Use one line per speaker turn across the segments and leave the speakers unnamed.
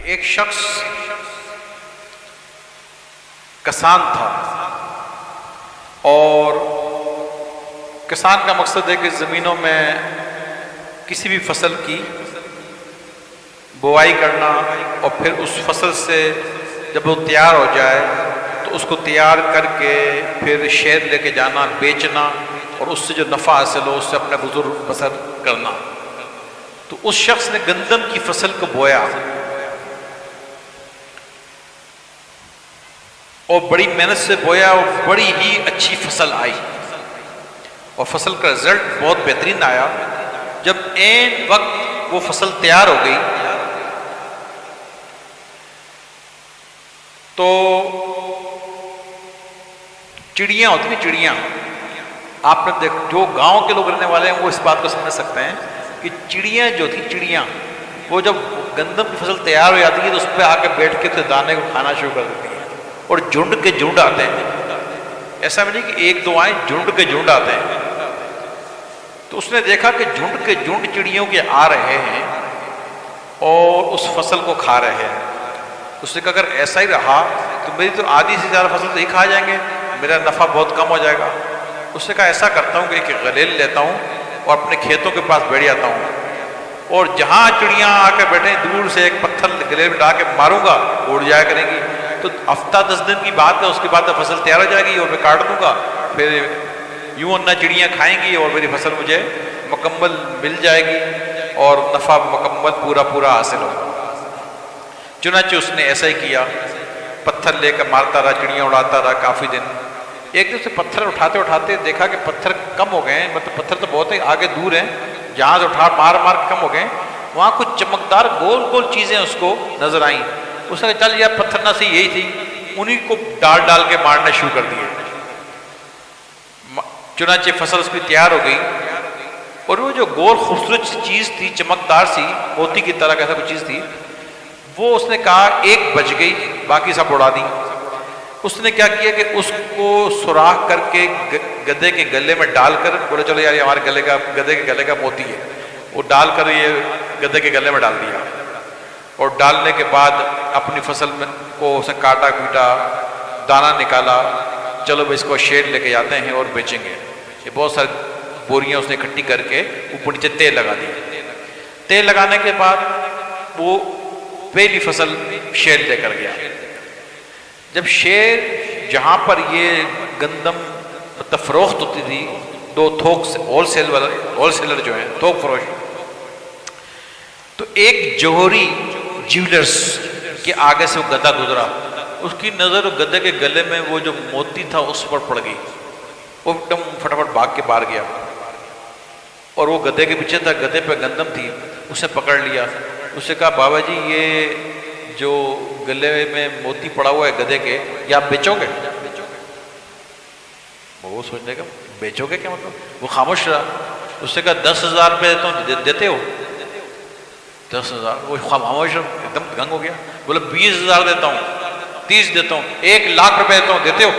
ایک شخص کسان تھا، اور کسان کا مقصد ہے کہ زمینوں میں کسی بھی فصل کی بوائی کرنا، اور پھر اس فصل سے جب وہ تیار ہو جائے تو اس کو تیار کر کے پھر شہر لے کے جانا، بیچنا، اور اس سے جو نفع حاصل ہو اس سے اپنا گزر بسر کرنا۔ تو اس شخص نے گندم کی فصل کو بویا، اور بڑی محنت سے بویا، اور بڑی ہی اچھی فصل آئی، اور فصل کا رزلٹ بہت بہترین آیا۔ جب عین وقت وہ فصل تیار ہو گئی تو چڑیاں ہوتی ہیں، چڑیاں، آپ نے دیکھ، جو گاؤں کے لوگ رہنے والے ہیں وہ اس بات کو سمجھ سکتے ہیں کہ چڑیاں جو تھی، چڑیاں وہ جب گندم کی فصل تیار ہو جاتی ہے تو اس پہ آ کے بیٹھ کے دانے کو کھانا شروع کر دیتی ہیں، اور جھنڈ کے جھنڈ آتے ہیں۔ ایسا نہیں کہ ایک دو آئیں، جھنڈ کے جھنڈ آتے ہیں۔ تو اس نے دیکھا کہ جھنڈ کے جھنڈ چڑیوں کے آ رہے ہیں اور اس فصل کو کھا رہے ہیں۔ اس نے کہا اگر ایسا ہی رہا تو میری تو آدھی سے زیادہ فصل تو ہی کھا جائیں گے، میرا نفع بہت کم ہو جائے گا۔ اس نے کہا ایسا کرتا ہوں کہ ایک غلیل لیتا ہوں اور اپنے کھیتوں کے پاس بیٹھ جاتا ہوں، اور جہاں چڑیاں آ کے بیٹھیں دور سے ایک پتھر گلے میں ڈال کے ماروں گا، اڑ جایا کریں گی۔ تو ہفتہ 10 دن کی بات ہے، اس کے بعد فصل تیار ہو جائے گی اور میں کاٹ دوں گا، پھر یوں نہ چڑیاں کھائیں گی اور میری فصل مجھے مکمل مل جائے گی اور نفع مکمل پورا حاصل ہوگا۔ چنانچہ اس نے ایسا ہی کیا، پتھر لے کر مارتا رہا، چڑیاں اڑاتا رہا کافی دن۔ ایک دن سے پتھر اٹھاتے اٹھاتے دیکھا کہ پتھر کم ہو گئے ہیں، مطلب پتھر تو بہت آگے دور ہیں، جہاں سے اٹھا مار کم ہو گئے، وہاں کچھ چمکدار گول گول چیزیں اس کو نظر آئیں۔ اس نے کہا چل یار پتھر نہ سی یہی تھی، انہی کو ڈال کے مارنا شروع کر دیے۔ چنانچہ فصل اس کی تیار ہو گئی، اور وہ جو گول خوبصورت چیز تھی، چمکدار سی، موتی کی طرح کیسا کوئی چیز تھی، وہ اس نے کہا ایک بچ گئی، باقی سب اڑا دی۔ اس نے کیا کیا کہ اس کو سوراخ کر کے گدھے کے گلے میں ڈال کر بولے چلو یار یہ ہمارے گدھے کے گلے کا موتی ہے، وہ ڈال کر یہ گدھے کے گلے میں ڈال دیا، اور ڈالنے کے بعد اپنی فصل میں کو اسے کاٹا پیٹا، دانہ نکالا، چلو بھائی اس کو شیر لے کے جاتے ہیں اور بیچیں گے۔ یہ بہت ساری بوریاں اس نے اکٹھی کر کے اوپر نیچے تیل لگا دی۔ تیل لگانے کے بعد وہ پہلی فصل شیر لے کر گیا۔ جب شیر جہاں پر یہ گندم فروخت ہوتی تھی، دو تھوک ہول سیلر جو ہیں تھوک فروش، تو ایک جوہری جیولرز کے آگے سے وہ گدھا گزرا، اس کی نظر گدھے کے گلے میں وہ جو موتی تھا اس پر پڑ گئی، وہ ایک دم فٹافٹ بھاگ کے باہر گیا، اور وہ گدھے کے پیچھے تھا، گدھے پہ گندم تھی، اسے پکڑ لیا۔ اس نے کہا بابا جی یہ جو گلے میں موتی پڑا ہوا ہے گدھے کے، یہ آپ بیچو گے؟ وہ سوچنے کا بیچو گے کیا مطلب؟ وہ خاموش رہا۔ اس نے کہا 10,000 روپے دیتا ہوں، دیتے ہو؟ 10,000؟ وہ خاموش ایک دم دنگ ہو گیا، بولا 20,000 دیتا ہوں، 30 دیتا ہوں، 1,00,000 روپے دیتا ہوں، دیتے ہو؟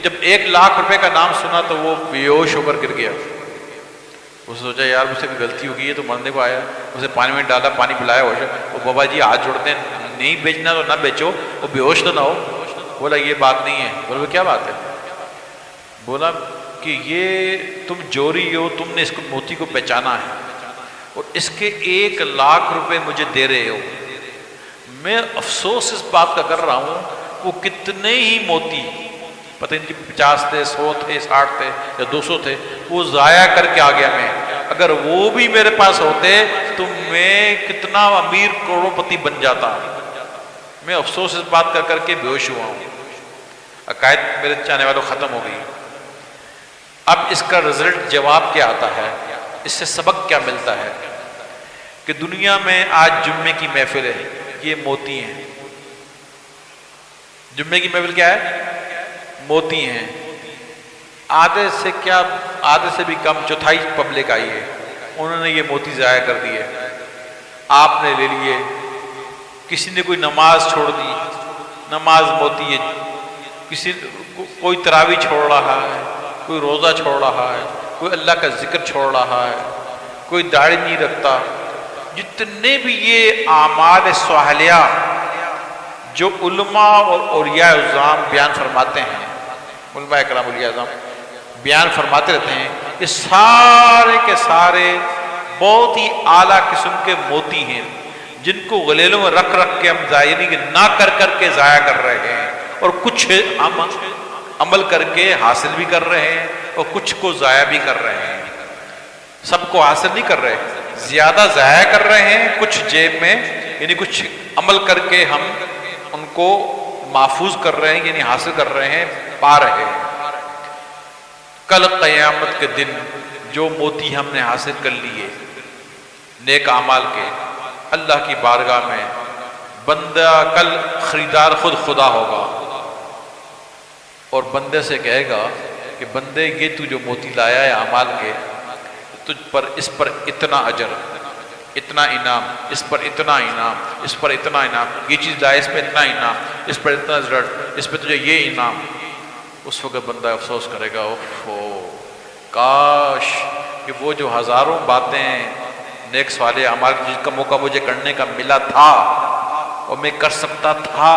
جب 1,00,000 روپے کا نام سنا تو وہ بے ہوش ہو کر گر گیا۔ اس نے سوچا یار مجھ سے کوئی غلطی ہو گئی ہے، تو مرنے کو آیا، اسے پانی میں ڈالا، پانی پلایا ہوش۔ وہ بابا جی ہاتھ جوڑتے ہیں، نہیں بیچنا تو نہ بیچو، وہ بے ہوش تو نہ ہو۔ بولا یہ بات نہیں ہے۔ بولا کیا بات ہے؟ بولا کہ یہ تم جوری ہو، تم نے اس کو موتی کو پہچانا ہے اور اس کے 1,00,000 روپے مجھے دے رہے ہو۔ میں افسوس اس بات کا کر رہا ہوں وہ کتنے ہی موتی، پتہ نہیں 50 تھے، 100 تھے، 60 تھے یا 200 تھے، وہ ضائع کر کے آ گیا میں۔ اگر وہ بھی میرے پاس ہوتے تو میں کتنا امیر کروڑوں پتی بن جاتا۔ میں افسوس اس بات کر کے بے ہوش ہوا ہوں۔ عقائد میرے چاہنے والوں ختم ہو گئی۔ اب اس کا رزلٹ جواب کیا آتا ہے، اس سے سبق کیا ملتا ہے کہ دنیا میں آج جمعے کی محفل ہے، یہ موتی ہیں۔ جمعے کی محفل کیا ہے؟ موتی ہیں۔ آدھے سے بھی کم، چوتھائی پبلک آئی ہے، انہوں نے یہ موتی ضائع کر دیے، آپ نے لے لیے۔ کسی نے کوئی نماز چھوڑ دی، نماز موتی ہے، کوئی تراویح چھوڑ رہا ہے، کوئی روزہ چھوڑ رہا ہے، کوئی اللہ کا ذکر چھوڑ رہا ہے، کوئی داڑھی نہیں رکھتا، جتنے بھی یہ اعمال صالحہ جو علماء اور اولیاء اعظام بیان فرماتے ہیں، علماء کرام اولیاء اعظام بیان فرماتے رہتے ہیں، یہ سارے کے سارے بہت ہی اعلیٰ قسم کے موتی ہیں، جن کو غلیلوں میں رکھ رکھ کے ہم ضائع یعنی کہ نہ کر کر کے ضائع کر رہے ہیں، اور کچھ عمل کر کے حاصل بھی کر رہے ہیں اور کچھ کو ضائع بھی کر رہے ہیں۔ سب کو حاصل نہیں کر رہے، زیادہ ضائع کر رہے ہیں، کچھ جیب میں یعنی کچھ عمل کر کے ہم ان کو محفوظ کر رہے ہیں، یعنی حاصل کر رہے ہیں، پا رہے ہیں۔ کل قیامت کے دن جو موتی ہم نے حاصل کر لیے نیک اعمال کے، اللہ کی بارگاہ میں بندہ کل خریدار خود خدا ہوگا اور بندے سے کہے گا کہ بندے یہ تو جو موتی لایا ہے اعمال کے، تجھ پر اس پر اتنا اجر، اتنا انعام، اس پر اتنا انعام، اس پر اتنا انعام، یہ چیز لائے اس پہ اتنا انعام، اس پر اتنا رزلٹ، اس پہ تجھے یہ انعام۔ اس وقت بندہ افسوس کرے گا، اوفو کاش کہ وہ جو ہزاروں باتیں نیک صالح اعمال جس کا موقع مجھے کرنے کا ملا تھا اور میں کر سکتا تھا،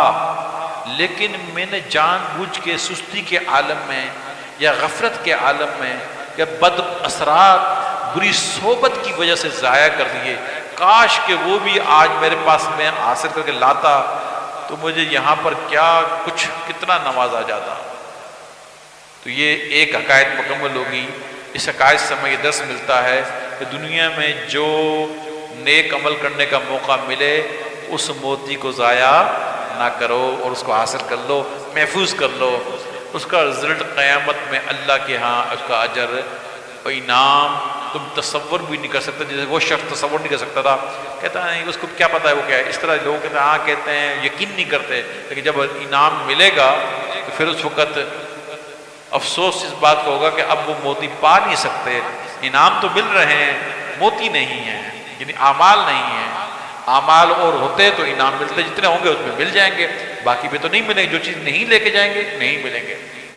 لیکن میں نے جان بوجھ کے سستی کے عالم میں یا غفلت کے عالم میں یا بد اثرات بری صحبت کی وجہ سے ضائع کر دیے۔ کاش کہ وہ بھی آج میرے پاس میں حاصل کر کے لاتا تو مجھے یہاں پر کیا کچھ کتنا نواز آ جاتا۔ تو یہ ایک حقائق مکمل ہوگی۔ اس حقائق سے ہمیں یہ درس ملتا ہے کہ دنیا میں جو نیک عمل کرنے کا موقع ملے اس موتی کو ضائع نہ کرو اور اس کو حاصل کر لو، محفوظ کر لو۔ اس کا رزلٹ قیامت میں اللہ کے ہاں اس کا اجر و انعام تم تصور بھی نہیں کر سکتے، جیسے وہ شخص تصور نہیں کر سکتا تھا، کہتا ہے اس کو کیا پتہ ہے وہ کیا ہے۔ اس طرح لوگ کہتے ہیں ہاں کہتے ہیں، یقین نہیں کرتے، لیکن جب انعام ملے گا تو پھر اس وقت افسوس اس بات کا ہوگا کہ اب وہ موتی پا نہیں سکتے۔ انعام تو مل رہے ہیں، موتی نہیں ہیں، یعنی اعمال نہیں ہیں۔ اعمال اور ہوتے تو انعام ملتے، جتنے ہوں گے اس میں مل جائیں گے، باقی پہ تو نہیں ملیں گے، جو چیز نہیں لے کے جائیں گے نہیں ملیں گے۔